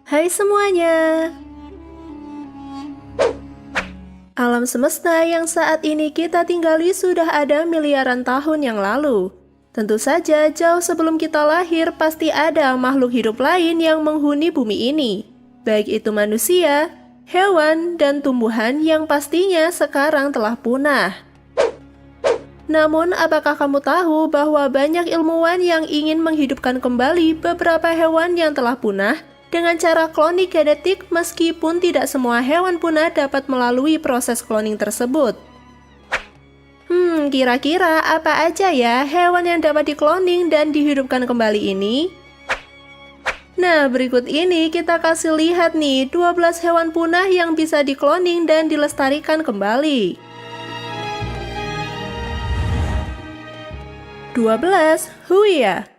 Hai semuanya. Alam semesta yang saat ini kita tinggali sudah ada miliaran tahun yang lalu. Tentu saja jauh sebelum kita lahir pasti ada makhluk hidup lain yang menghuni bumi ini. Baik itu manusia, hewan, dan tumbuhan yang pastinya sekarang telah punah. Namun, apakah kamu tahu bahwa banyak ilmuwan yang ingin menghidupkan kembali beberapa hewan yang telah punah dengan cara kloning genetik meskipun tidak semua hewan punah dapat melalui proses cloning tersebut? Kira-kira apa aja ya hewan yang dapat dikloning dan dihidupkan kembali ini? Nah, berikut ini kita kasih lihat nih 12 hewan punah yang bisa dikloning dan dilestarikan kembali. 12. Huia.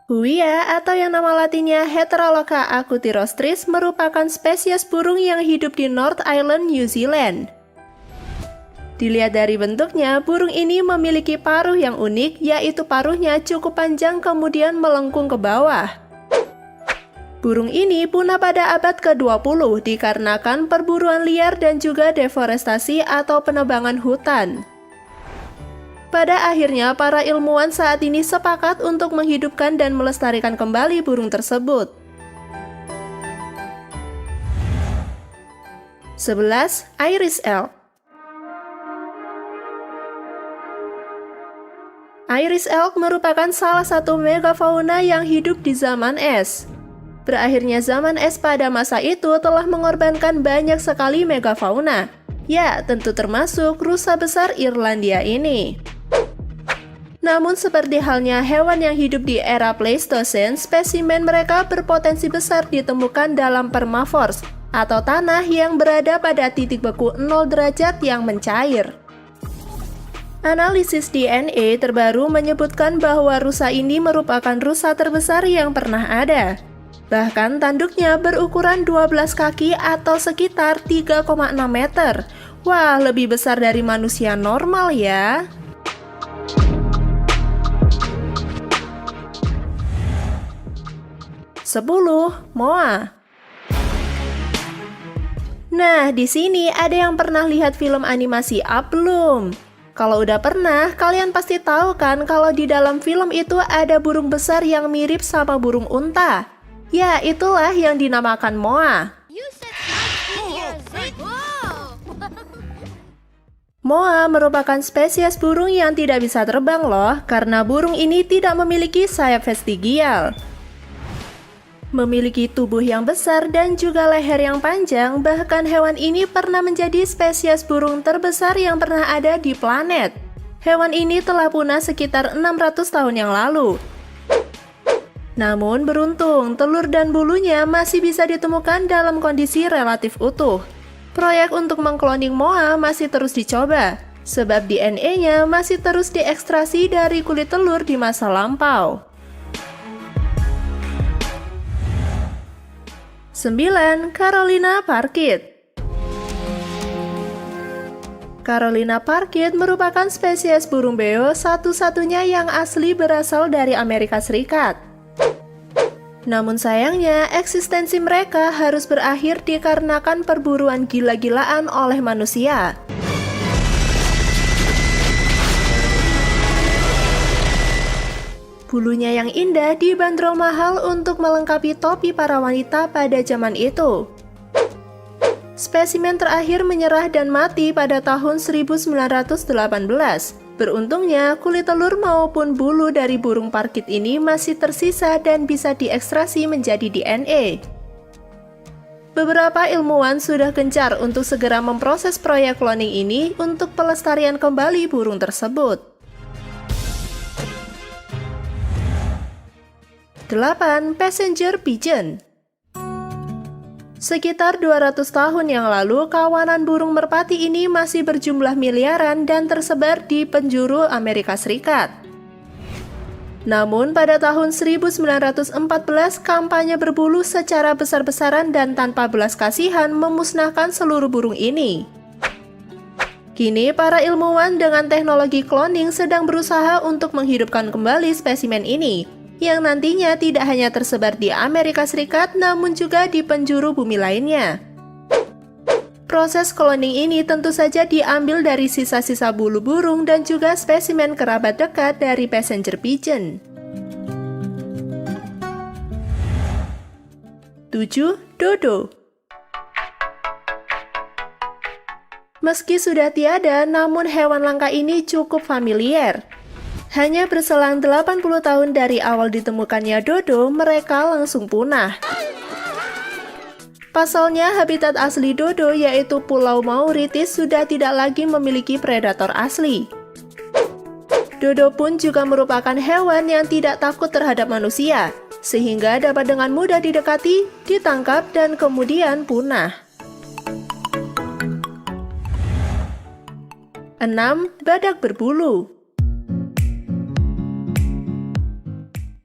Huia atau yang nama latinnya Heteroloca acutirostris merupakan spesies burung yang hidup di North Island, New Zealand. Dilihat dari bentuknya, burung ini memiliki paruh yang unik, yaitu paruhnya cukup panjang kemudian melengkung ke bawah. Burung ini punah pada abad ke-20 dikarenakan perburuan liar dan juga deforestasi atau penebangan hutan. Pada akhirnya, para ilmuwan saat ini sepakat untuk menghidupkan dan melestarikan kembali burung tersebut. 11. Iris elk. Iris elk merupakan salah satu megafauna yang hidup di zaman es. Berakhirnya zaman es pada masa itu telah mengorbankan banyak sekali megafauna. Ya, tentu termasuk rusa besar Irlandia ini. Namun seperti halnya hewan yang hidup di era Pleistosen, spesimen mereka berpotensi besar ditemukan dalam permafrost atau tanah yang berada pada titik beku 0 derajat yang mencair. Analisis DNA terbaru menyebutkan bahwa rusa ini merupakan rusa terbesar yang pernah ada. Bahkan tanduknya berukuran 12 kaki atau sekitar 3,6 meter. Wah, lebih besar dari manusia normal ya. 10. Moa. Nah, di sini ada yang pernah lihat film animasi Up belum? Kalau udah pernah, kalian pasti tahu kan kalau di dalam film itu ada burung besar yang mirip sama burung unta. Ya, itulah yang dinamakan moa. Moa merupakan spesies burung yang tidak bisa terbang loh, karena burung ini tidak memiliki sayap vestigial. Memiliki tubuh yang besar dan juga leher yang panjang, bahkan hewan ini pernah menjadi spesies burung terbesar yang pernah ada di planet. Hewan ini telah punah sekitar 600 tahun yang lalu. Namun beruntung, telur dan bulunya masih bisa ditemukan dalam kondisi relatif utuh. Proyek untuk mengkloning moa masih terus dicoba, sebab DNA-nya masih terus diekstrasi dari kulit telur di masa lampau. 9. Carolina parkit. Carolina parkit merupakan spesies burung beo satu-satunya yang asli berasal dari Amerika Serikat. Namun sayangnya, eksistensi mereka harus berakhir dikarenakan perburuan gila-gilaan oleh manusia. Bulunya yang indah dibanderol mahal untuk melengkapi topi para wanita pada zaman itu. Spesimen terakhir menyerah dan mati pada tahun 1918. Beruntungnya, kulit telur maupun bulu dari burung parkit ini masih tersisa dan bisa diekstrasi menjadi DNA. Beberapa ilmuwan sudah gencar untuk segera memproses proyek cloning ini untuk pelestarian kembali burung tersebut. 8. Passenger pigeon. Sekitar 200 tahun yang lalu, kawanan burung merpati ini masih berjumlah miliaran dan tersebar di penjuru Amerika Serikat. Namun pada tahun 1914, kampanye berbulu secara besar-besaran dan tanpa belas kasihan memusnahkan seluruh burung ini. Kini para ilmuwan dengan teknologi cloning sedang berusaha untuk menghidupkan kembali spesimen ini. yang nantinya tidak hanya tersebar di Amerika Serikat namun juga di penjuru bumi lainnya. Proses cloning ini tentu saja diambil dari sisa-sisa bulu burung dan juga spesimen kerabat dekat dari passenger pigeon. 7. Dodo. Meski sudah tiada, namun hewan langka ini cukup familiar. Hanya berselang 80 tahun dari awal ditemukannya dodo, mereka langsung punah. Pasalnya, habitat asli dodo yaitu Pulau Mauritius sudah tidak lagi memiliki predator asli. Dodo pun juga merupakan hewan yang tidak takut terhadap manusia, sehingga dapat dengan mudah didekati, ditangkap, dan kemudian punah. 6. Badak berbulu.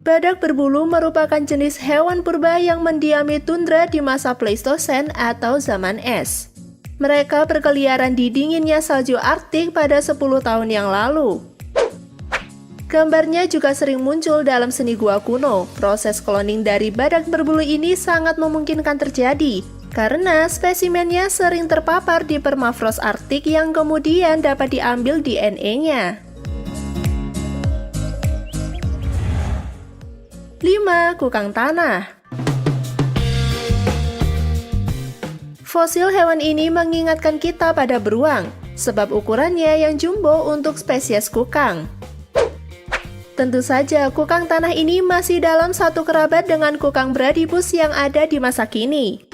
Badak berbulu merupakan jenis hewan purba yang mendiami tundra di masa Pleistosen atau zaman es. Mereka berkeliaran di dinginnya salju Arktik pada 10 tahun yang lalu. Gambarnya juga sering muncul dalam seni gua kuno. Proses cloning dari badak berbulu ini sangat memungkinkan terjadi, karena spesimennya sering terpapar di permafrost Arktik yang kemudian dapat diambil DNA-nya. 5. Kukang tanah. Fosil hewan ini mengingatkan kita pada beruang, sebab ukurannya yang jumbo untuk spesies kukang. Tentu saja, kukang tanah ini masih dalam satu kerabat dengan kukang Bradipus yang ada di masa kini.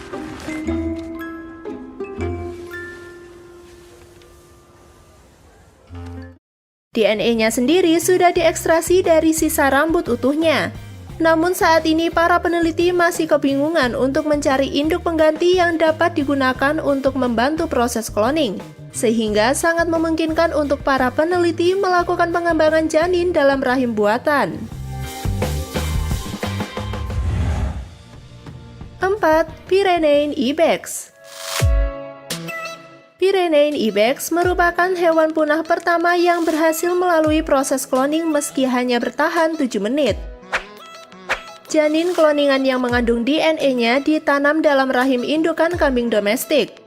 DNA-nya sendiri sudah diekstrasi dari sisa rambut utuhnya. Namun saat ini para peneliti masih kebingungan untuk mencari induk pengganti yang dapat digunakan untuk membantu proses cloning, sehingga sangat memungkinkan untuk para peneliti melakukan pengembangan janin dalam rahim buatan. 4. Pyrenean ibex. Pyrenean ibex merupakan hewan punah pertama yang berhasil melalui proses cloning meski hanya bertahan 7 menit. Janin kloningan yang mengandung DNA-nya ditanam dalam rahim indukan kambing domestik.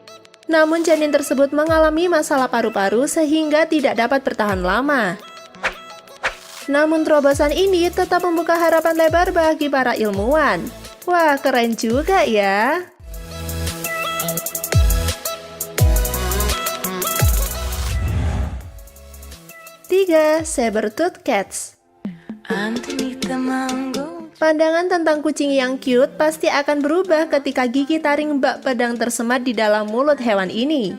Namun janin tersebut mengalami masalah paru-paru sehingga tidak dapat bertahan lama. Namun terobosan ini tetap membuka harapan lebar bagi para ilmuwan. Wah, keren juga ya! 3. Saber-tooth cats. Pandangan tentang kucing yang cute pasti akan berubah ketika gigi taring bak pedang tersemat di dalam mulut hewan ini.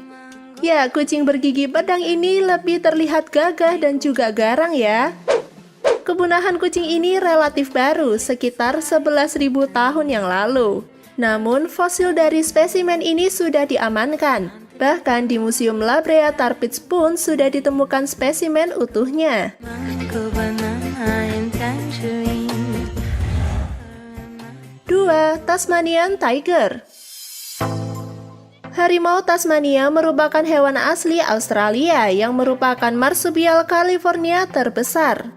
Ya, kucing bergigi pedang ini lebih terlihat gagah dan juga garang ya. Kepunahan kucing ini relatif baru, sekitar 11.000 tahun yang lalu. Namun, fosil dari spesimen ini sudah diamankan. Bahkan di Museum La Brea Tar-Pits pun sudah ditemukan spesimen utuhnya. 2. Tasmanian Tiger. Harimau Tasmania merupakan hewan asli Australia yang merupakan marsupial California terbesar.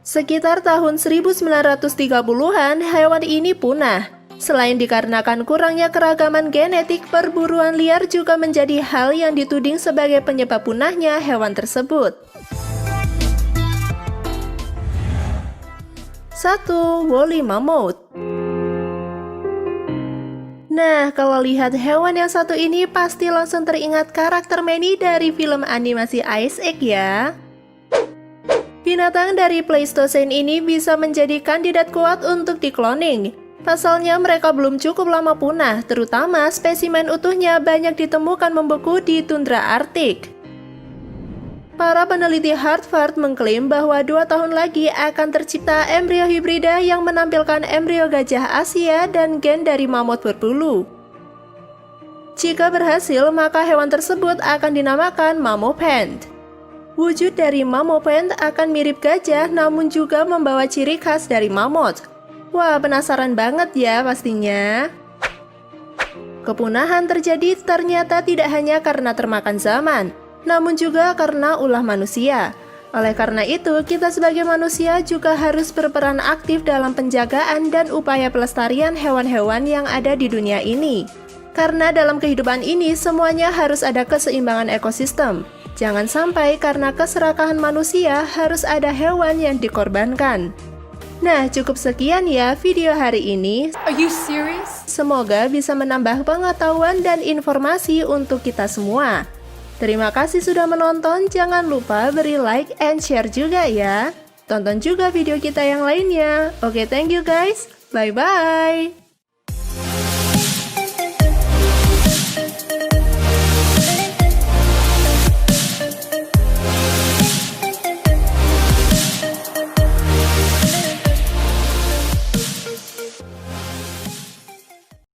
Sekitar tahun 1930-an, hewan ini punah. Selain dikarenakan kurangnya keragaman genetik, perburuan liar juga menjadi hal yang dituding sebagai penyebab punahnya hewan tersebut. 1. Woolly Mammoth. Nah, kalau lihat hewan yang satu ini pasti langsung teringat karakter Manny dari film animasi Ice Age ya. Binatang dari Pleistosen ini bisa menjadi kandidat kuat untuk dikloning. Pasalnya mereka belum cukup lama punah, terutama spesimen utuhnya banyak ditemukan membeku di tundra Arktik. Para peneliti Harvard mengklaim bahwa 2 tahun lagi akan tercipta embrio hibrida yang menampilkan embrio gajah Asia dan gen dari mamut berbulu. Jika berhasil, maka hewan tersebut akan dinamakan Mammopant. Wujud dari Mammopant akan mirip gajah namun juga membawa ciri khas dari mamut. Wah, penasaran banget ya pastinya. Kepunahan terjadi ternyata tidak hanya karena termakan zaman, namun juga karena ulah manusia. Oleh karena itu, kita sebagai manusia juga harus berperan aktif dalam penjagaan dan upaya pelestarian hewan-hewan yang ada di dunia ini. Karena dalam kehidupan ini semuanya harus ada keseimbangan ekosistem. Jangan sampai karena keserakahan manusia harus ada hewan yang dikorbankan. Nah, cukup sekian ya video hari ini. Are you serious? Semoga bisa menambah pengetahuan dan informasi untuk kita semua. Terima kasih sudah menonton, jangan lupa beri like and share juga ya. Tonton juga video kita yang lainnya. Oke, thank you guys. Bye-bye.